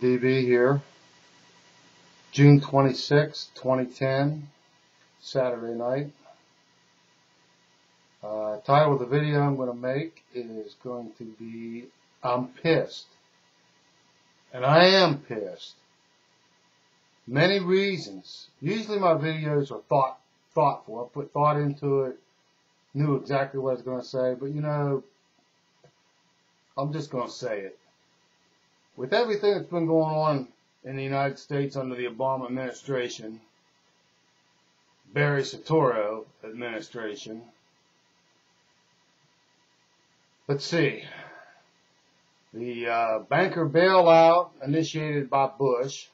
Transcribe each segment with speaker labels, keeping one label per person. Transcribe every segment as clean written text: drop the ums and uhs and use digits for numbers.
Speaker 1: DB here, June 26, 2010, Saturday night. Title of the video I'm going to make is going to be, I'm pissed. And I am pissed. Many reasons. Usually my videos are thoughtful. I put thought into it, knew exactly what I was going to say, but you know, I'm just going to say it. With everything that's been going on in the United States under the Obama administration, Soetoro administration, let's see, the banker bailout initiated by Bush,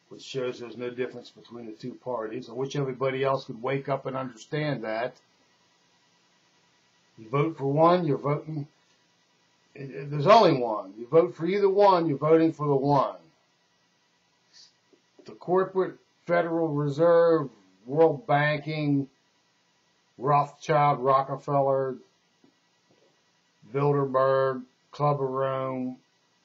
Speaker 1: which shows there's no difference between the two parties. I wish everybody else could wake up and understand that. You vote for one, you're voting. There's only one. You vote for either one, you're voting for the one. The corporate Federal Reserve, World Banking, Rothschild, Rockefeller, Bilderberg, Club of Rome,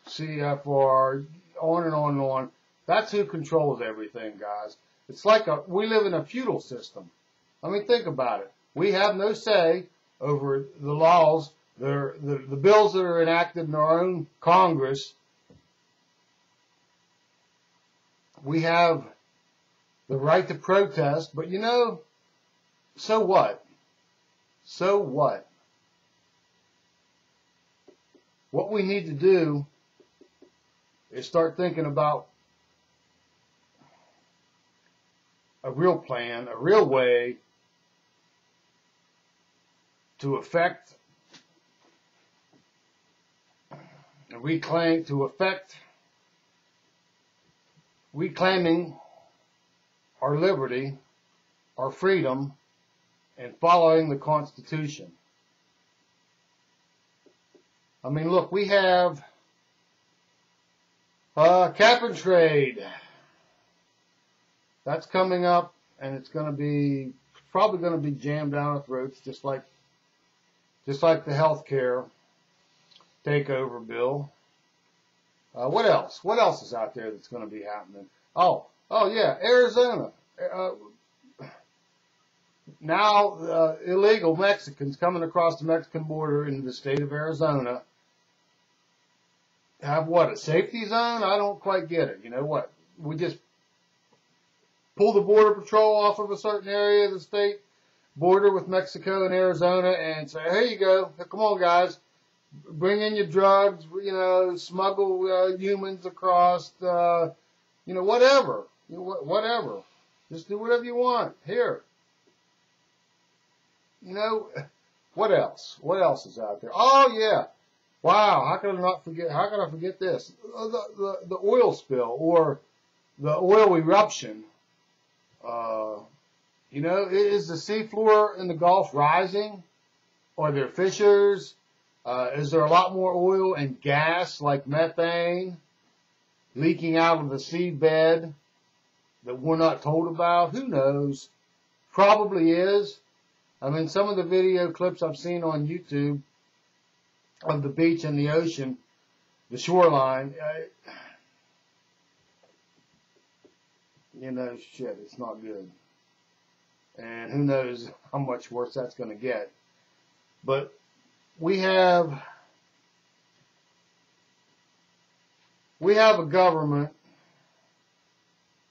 Speaker 1: CFR, on and on and on. That's who controls everything, guys. It's like we live in a feudal system. I mean, think about it. We have no say over the laws, the bills that are enacted in our own Congress. We have the right to protest, but you know, so what? So what? What we need to do is start thinking about a real plan, a real way to affect and reclaiming our liberty, our freedom, and following the Constitution. I mean, look, we have cap and trade. That's coming up, and it's going to be probably going to be jammed down our throats, just like the health care takeover bill. What else? What else is out there that's going to be happening? Oh yeah, Arizona. Now illegal Mexicans coming across the Mexican border into the state of Arizona have what, a safety zone? I don't quite get it. You know what? We just pull the border patrol off of a certain area of the state border with Mexico and Arizona and say, here you go. Come on, guys. Bring in your drugs, you know, smuggle humans across, you know, whatever. You know, whatever. Just do whatever you want. Here. You know, what else? What else is out there? Oh, yeah. Wow, how could I not forget? How could I forget this? The oil spill or the oil eruption. You know, is the seafloor in the Gulf rising? Are there fissures? Is there a lot more oil and gas like methane leaking out of the seabed that we're not told about? Who knows? Probably is. I mean, some of the video clips I've seen on YouTube of the beach and the ocean, the shoreline, you know, shit, it's not good. And who knows how much worse that's going to get. But we have a government,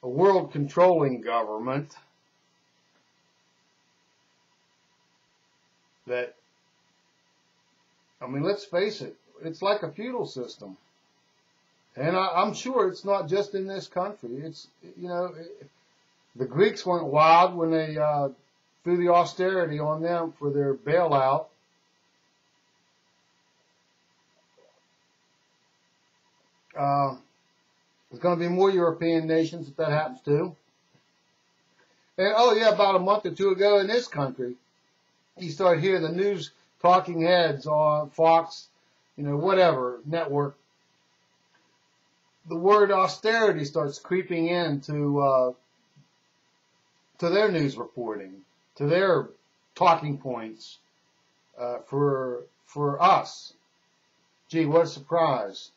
Speaker 1: a world controlling government that, I mean, let's face it, it's like a feudal system. And I'm sure it's not just in this country. It's, you know, the Greeks went wild when they threw the austerity on them for their bailout. There's going to be more European nations that happens to. And, oh yeah, about a month or two ago in this country, you start hearing the news talking heads on Fox, you know, whatever, network. The word austerity starts creeping into to their news reporting, to their talking points for us. Gee, what a surprise.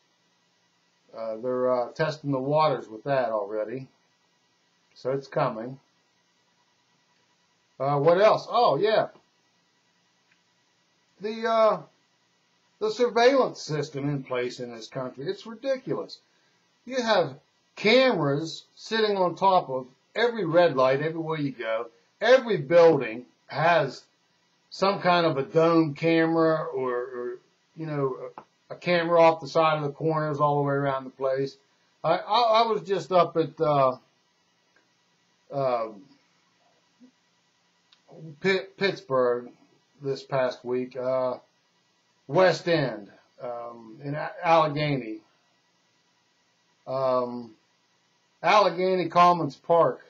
Speaker 1: They're testing the waters with that already, so it's coming. What else? Oh yeah, the surveillance system in place in this country. It's ridiculous. You have cameras sitting on top of every red light everywhere you go. Every building has some kind of a dome camera or you know, a camera off the side of the corners all the way around the place. I was just up at Pittsburgh this past week, West End, in Allegheny. Allegheny Commons Park.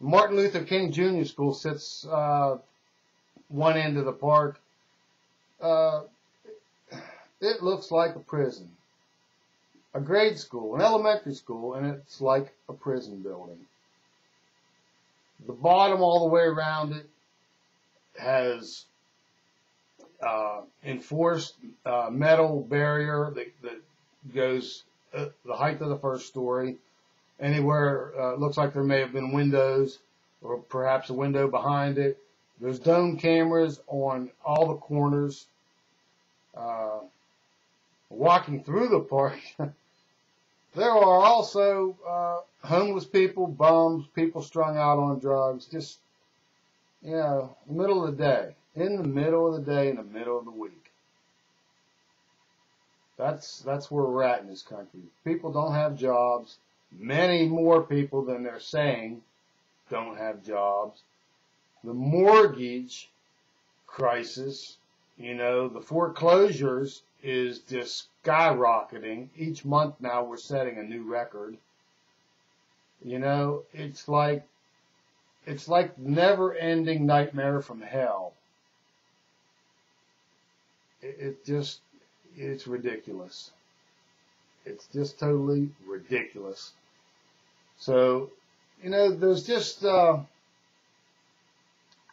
Speaker 1: Martin Luther King Jr. School sits one end of the park. It looks like a prison. A grade school, an elementary school, and it's like a prison building. The bottom all the way around it has enforced metal barrier that goes the height of the first story. Anywhere looks like there may have been windows or perhaps a window behind it. There's dome cameras on all the corners. Walking through the park, there are also homeless people, bums, people strung out on drugs, just, you know, middle of the day, in the middle of the day, in the middle of the week. That's where we're at in this country. People don't have jobs. Many more people than they're saying don't have jobs. The mortgage crisis, you know, the foreclosures is just skyrocketing. Each month now we're setting a new record. You know, it's like never-ending nightmare from hell. It's ridiculous. It's just totally ridiculous. So, you know, there's just, I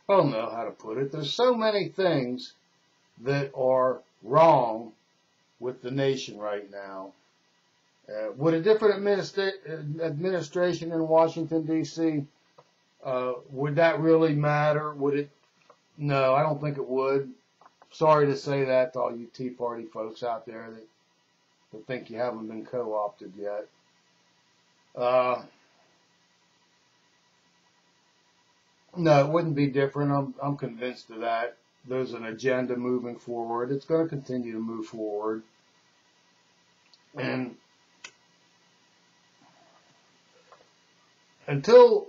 Speaker 1: don't know how to put it. There's so many things that are wrong with the nation right now. Would a different administration in Washington, D.C., would that really matter? Would it? No, I don't think it would. Sorry to say that to all you Tea Party folks out there that think you haven't been co-opted yet. No, it wouldn't be different. I'm convinced of that. There's an agenda moving forward. It's going to continue to move forward. And until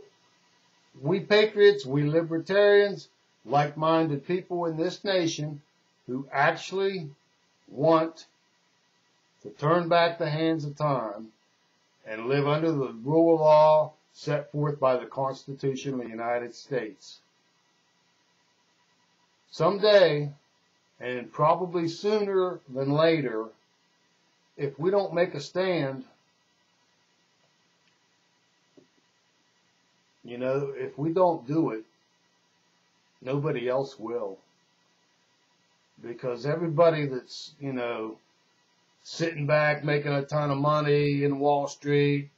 Speaker 1: we patriots, we libertarians, like-minded people in this nation who actually want to turn back the hands of time and live under the rule of law set forth by the Constitution of the United States. Someday, and probably sooner than later, if we don't make a stand, you know, if we don't do it, nobody else will. Because everybody that's, you know, sitting back making a ton of money in Wall Street,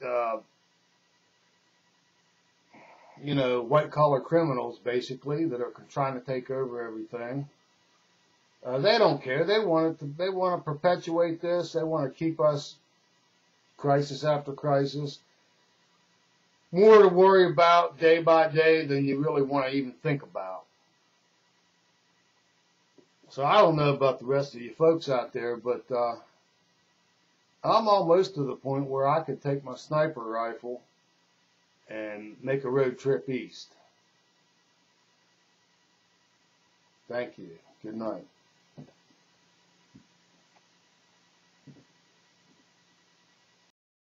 Speaker 1: you know, white-collar criminals, basically, that are trying to take over everything. They don't care. They want to perpetuate this. They want to keep us crisis after crisis. More to worry about day by day than you really want to even think about. So I don't know about the rest of you folks out there, but I'm almost to the point where I could take my sniper rifle and make a road trip east. Thank you. Good night.